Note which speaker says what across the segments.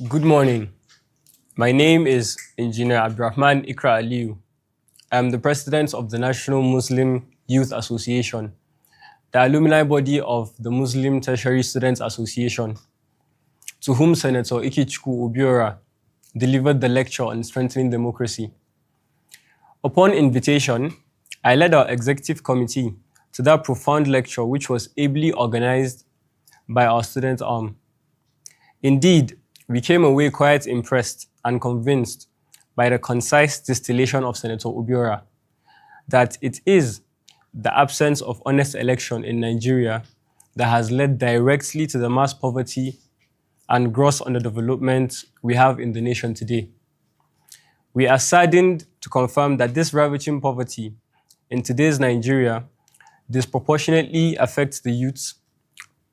Speaker 1: Good morning. My name is Engineer Abdurrahman Ikra Aliyu. I am the president of the National Muslim Youth Association, the alumni body of the Muslim Tertiary Students Association, to whom Senator Ikechukwu Obiorah delivered the lecture on strengthening democracy. Upon invitation, I led our executive committee to that profound lecture, which was ably organized by our student arm. Indeed, we came away quite impressed and convinced by the concise distillation of Senator Obiorah that it is the absence of honest election in Nigeria that has led directly to the mass poverty and gross underdevelopment we have in the nation today. We are saddened to confirm that this ravaging poverty in today's Nigeria disproportionately affects the youths.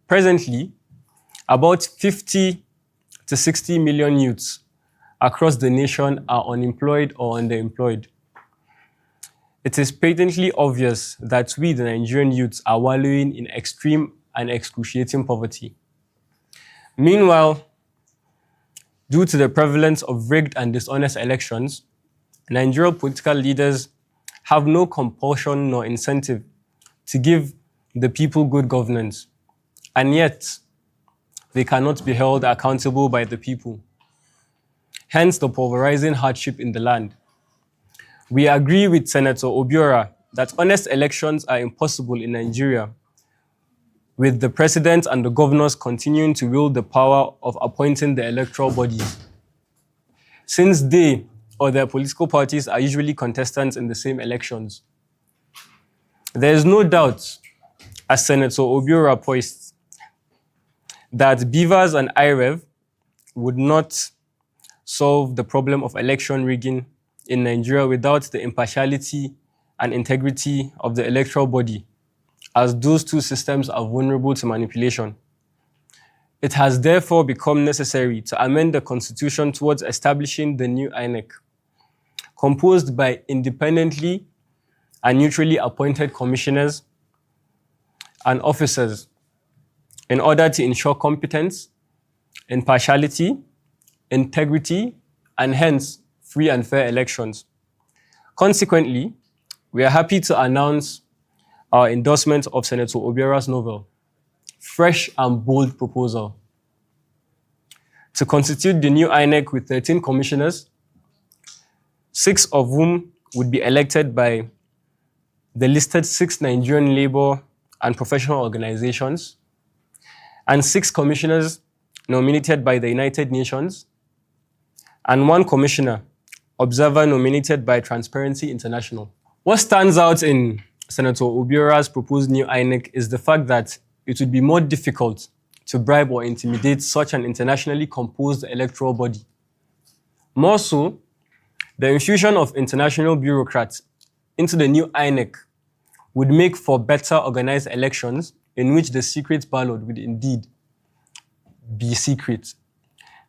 Speaker 1: Presently, about 50 to 60 million youths across the nation are unemployed or underemployed. It is patently obvious that we, the Nigerian youths, are wallowing in extreme and excruciating poverty. Meanwhile, due to the prevalence of rigged and dishonest elections, Nigerian political leaders have no compulsion nor incentive to give the people good governance, and yet they cannot be held accountable by the people. Hence the pulverizing hardship in the land. We agree with Senator Obiorah that honest elections are impossible in Nigeria, with the president and the governors continuing to wield the power of appointing the electoral bodies, since they or their political parties are usually contestants in the same elections. There is no doubt, as Senator Obiorah points, that Beavers and IREV would not solve the problem of election rigging in Nigeria without the impartiality and integrity of the electoral body, as those two systems are vulnerable to manipulation. It has therefore become necessary to amend the constitution towards establishing the new INEC, composed by independently and neutrally appointed commissioners and officers, in order to ensure competence, impartiality, integrity, and hence free and fair elections. Consequently, we are happy to announce our endorsement of Senator Obiorah's novel, Fresh and Bold Proposal, to constitute the new INEC with 13 commissioners, 6 of whom would be elected by the listed 6 Nigerian labor and professional organizations, and 6 commissioners nominated by the United Nations, and 1 commissioner, observer nominated by Transparency International. What stands out in Senator Obiorah's proposed new INEC is the fact that it would be more difficult to bribe or intimidate such an internationally composed electoral body. More so, the infusion of international bureaucrats into the new INEC would make for better organized elections in which the secret ballot would indeed be secret,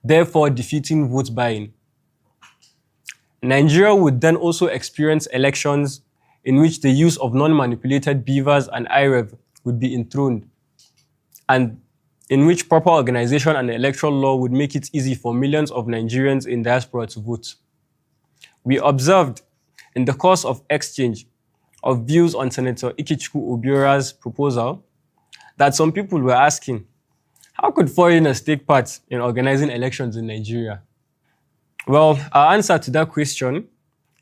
Speaker 1: therefore defeating vote buying. Nigeria would then also experience elections in which the use of non-manipulated beavers and IREV would be enthroned, and in which proper organization and electoral law would make it easy for millions of Nigerians in diaspora to vote. We observed in the course of exchange of views on Senator Ikechukwu Obiorah's proposal that some people were asking, how could foreigners take part in organizing elections in Nigeria? Well, our answer to that question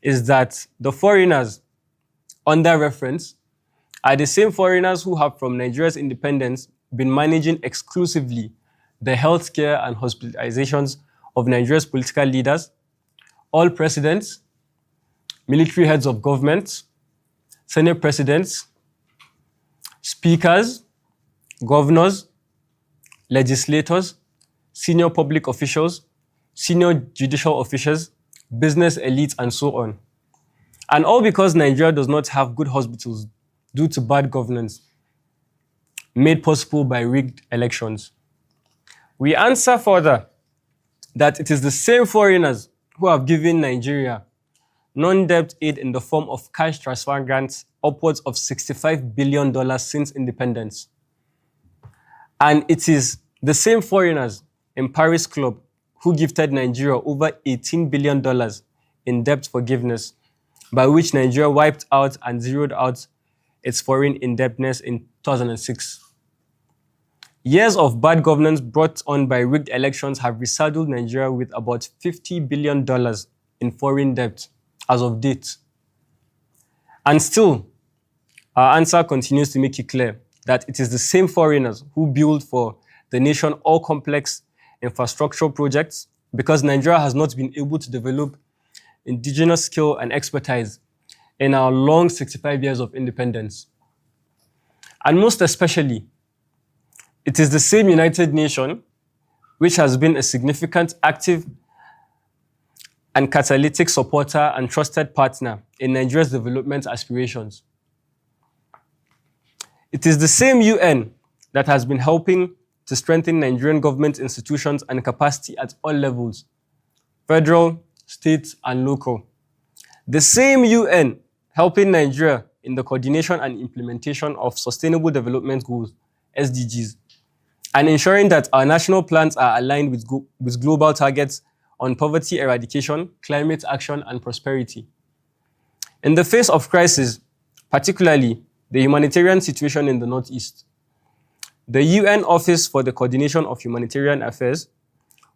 Speaker 1: is that the foreigners under reference are the same foreigners who have, from Nigeria's independence, been managing exclusively the healthcare and hospitalizations of Nigeria's political leaders, all presidents, military heads of government, senate presidents, speakers, governors, legislators, senior public officials, senior judicial officials, business elites, and so on. And all because Nigeria does not have good hospitals due to bad governance, made possible by rigged elections. We answer further that it is the same foreigners who have given Nigeria non-debt aid in the form of cash transfer grants upwards of $65 billion since independence. And it is the same foreigners in Paris Club who gifted Nigeria over $18 billion in debt forgiveness, by which Nigeria wiped out and zeroed out its foreign indebtedness in 2006. Years of bad governance brought on by rigged elections have resaddled Nigeria with about $50 billion in foreign debt as of date. And still, our answer continues to make it clear that it is the same foreigners who build for the nation all complex infrastructural projects, because Nigeria has not been able to develop indigenous skill and expertise in our long 65 years of independence. And most especially, it is the same United Nations which has been a significant, active, and catalytic supporter and trusted partner in Nigeria's development aspirations. It is the same UN that has been helping to strengthen Nigerian government institutions and capacity at all levels, federal, state, and local. The same UN helping Nigeria in the coordination and implementation of Sustainable Development Goals, SDGs, and ensuring that our national plans are aligned with global targets on poverty eradication, climate action, and prosperity. In the face of crisis, particularly the humanitarian situation in the Northeast, the UN Office for the Coordination of Humanitarian Affairs,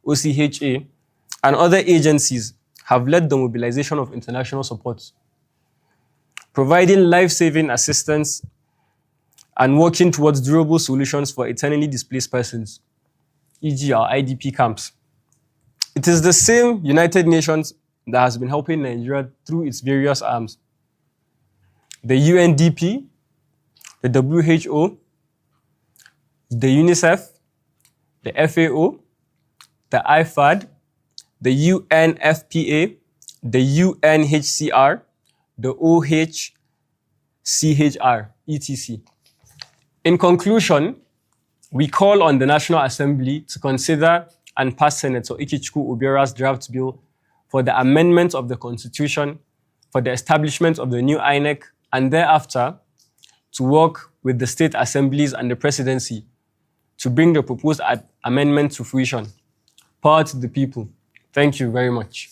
Speaker 1: OCHA, and other agencies have led the mobilization of international support, providing life-saving assistance and working towards durable solutions for internally displaced persons, e.g. our IDP camps. It is the same United Nations that has been helping Nigeria through its various arms. The UNDP, the WHO, the UNICEF, the FAO, the IFAD, the UNFPA, the UNHCR, the OHCHR, etc. In conclusion, we call on the National Assembly to consider and pass Senator Ikechukwu Obiorah's draft bill for the amendment of the Constitution, for the establishment of the new INEC, and thereafter to work with the state assemblies and the presidency to bring the proposed amendment to fruition. Power to the people. Thank you very much.